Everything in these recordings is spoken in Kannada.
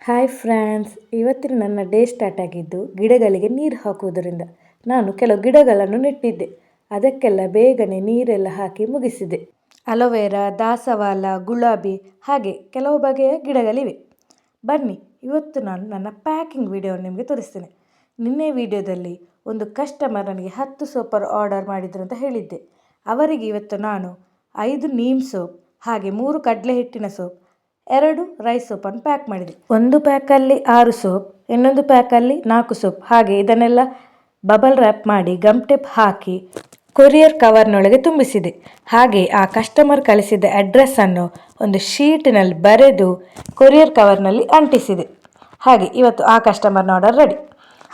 ಹಾಯ್ ಫ್ರೆಂಡ್ಸ್, ಇವತ್ತಿನ ನನ್ನ ಡೇ ಸ್ಟಾರ್ಟ್ ಆಗಿದ್ದು ಗಿಡಗಳಿಗೆ ನೀರು ಹಾಕುವುದರಿಂದ. ನಾನು ಕೆಲವು ಗಿಡಗಳನ್ನು ನೆಟ್ಟಿದ್ದೆ, ಅದಕ್ಕೆಲ್ಲ ಬೇಗನೆ ನೀರೆಲ್ಲ ಹಾಕಿ ಮುಗಿಸಿದೆ. ಅಲೋವೆರಾ, ದಾಸವಾಳ, ಗುಲಾಬಿ ಹಾಗೆ ಕೆಲವು ಬಗೆಯ ಗಿಡಗಳಿವೆ. ಬನ್ನಿ, ಇವತ್ತು ನಾನು ನನ್ನ ಪ್ಯಾಕಿಂಗ್ ವಿಡಿಯೋವನ್ನು ನಿಮಗೆ ತೋರಿಸ್ತೇನೆ. ನಿನ್ನೆ ವಿಡಿಯೋದಲ್ಲಿ ಒಂದು ಕಸ್ಟಮರ್ ನನಗೆ 10 ಸೋಪರ್ ಆರ್ಡರ್ ಮಾಡಿದ್ರು ಅಂತ ಹೇಳಿದ್ದೆ. ಅವರಿಗೆ ಇವತ್ತು ನಾನು 5 ನೀಮ್ ಸೋಪ್ ಹಾಗೆ 3 ಕಡಲೆ ಹಿಟ್ಟಿನ ಸೋಪ್, 2 ರೈಸ್ ಸೋಪನ್ನು ಪ್ಯಾಕ್ ಮಾಡಿದೆ. ಒಂದು ಪ್ಯಾಕಲ್ಲಿ 6 ಸೋಪ್, ಇನ್ನೊಂದು ಪ್ಯಾಕಲ್ಲಿ 4 ಸೋಪ್. ಹಾಗೆ ಇದನ್ನೆಲ್ಲ ಬಬಲ್ ರ್ಯಾಪ್ ಮಾಡಿ ಗಮ್ ಟೇಪ್ ಹಾಕಿ ಕೊರಿಯರ್ ಕವರ್ನೊಳಗೆ ತುಂಬಿಸಿದೆ. ಹಾಗೆ ಆ ಕಸ್ಟಮರ್ ಕಳಿಸಿದ ಅಡ್ರೆಸ್ಸನ್ನು ಒಂದು ಶೀಟ್ನಲ್ಲಿ ಬರೆದು ಕೊರಿಯರ್ ಕವರ್ನಲ್ಲಿ ಅಂಟಿಸಿದೆ. ಹಾಗೆ ಇವತ್ತು ಆ ಕಸ್ಟಮರ್ನ ಆರ್ಡರ್ ರೆಡಿ.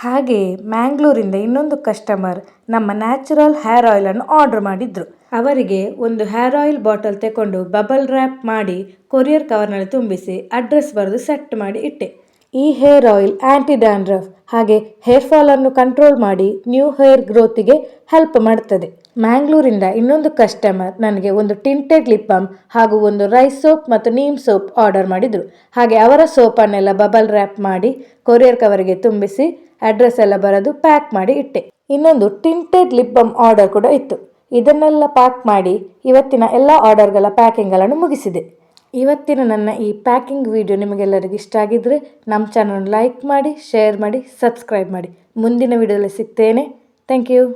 ಹಾಗೆ ಮ್ಯಾಂಗ್ಳೂರಿಂದ ಇನ್ನೊಂದು ಕಸ್ಟಮರ್ ನಮ್ಮ ನ್ಯಾಚುರಲ್ ಹೇರ್ ಆಯಿಲನ್ನು ಆರ್ಡರ್ ಮಾಡಿದ್ರು. ಅವರಿಗೆ ಒಂದು ಹೇರ್ ಆಯಿಲ್ ಬಾಟಲ್ ತಗೊಂಡು ಬಬಲ್ ರ್ಯಾಪ್ ಮಾಡಿ ಕೊರಿಯರ್ ಕವರ್ನಲ್ಲಿ ತುಂಬಿಸಿ ಅಡ್ರೆಸ್ ಬರೆದು ಸೆಟ್ ಮಾಡಿ ಇಟ್ಟೆ. ಈ ಹೇರ್ ಆಯಿಲ್ ಆ್ಯಂಟಿ ಡ್ಯಾಂಡ್ರಫ್ ಹಾಗೆ ಹೇರ್ ಫಾಲನ್ನು ಕಂಟ್ರೋಲ್ ಮಾಡಿ ನ್ಯೂ ಹೇರ್ ಗ್ರೋತಿಗೆ ಹೆಲ್ಪ್ ಮಾಡ್ತದೆ. ಮ್ಯಾಂಗ್ಳೂರಿಂದ ಇನ್ನೊಂದು ಕಸ್ಟಮರ್ ನನಗೆ ಒಂದು ಟಿಂಟೆಡ್ ಲಿಪ್ ಬಾಮ್ ಹಾಗೂ ಒಂದು ರೈಸ್ ಸೋಪ್ ಮತ್ತು ನೀಮ್ ಸೋಪ್ ಆರ್ಡರ್ ಮಾಡಿದರು. ಹಾಗೆ ಅವರ ಸೋಪನ್ನೆಲ್ಲ ಬಬಲ್ ರ್ಯಾಪ್ ಮಾಡಿ ಕೊರಿಯರ್ ಕವರಿಗೆ ತುಂಬಿಸಿ ಅಡ್ರೆಸ್ ಎಲ್ಲ ಬರೆದು ಪ್ಯಾಕ್ ಮಾಡಿ ಇಟ್ಟೆ. ಇನ್ನೊಂದು ಟಿಂಟೆಡ್ ಲಿಪ್ ಬಾಮ್ ಆರ್ಡರ್ ಕೂಡ ಇತ್ತು. ಇದನ್ನೆಲ್ಲ ಪ್ಯಾಕ್ ಮಾಡಿ ಇವತ್ತಿನ ಎಲ್ಲ ಆರ್ಡರ್ಗಳ ಪ್ಯಾಕಿಂಗ್ಗಳನ್ನು ಮುಗಿಸಿದೆ. ಇವತ್ತಿನ ನನ್ನ ಈ ಪ್ಯಾಕಿಂಗ್ ವಿಡಿಯೋ ನಿಮಗೆಲ್ಲರಿಗೂ ಇಷ್ಟ ಆಗಿದ್ದರೆ ನಮ್ಮ ಚಾನಲ್ ಲೈಕ್ ಮಾಡಿ, ಶೇರ್ ಮಾಡಿ, ಸಬ್ಸ್ಕ್ರೈಬ್ ಮಾಡಿ. ಮುಂದಿನ ವಿಡಿಯೋದಲ್ಲಿ ಸಿಗ್ತೇನೆ. Thank you.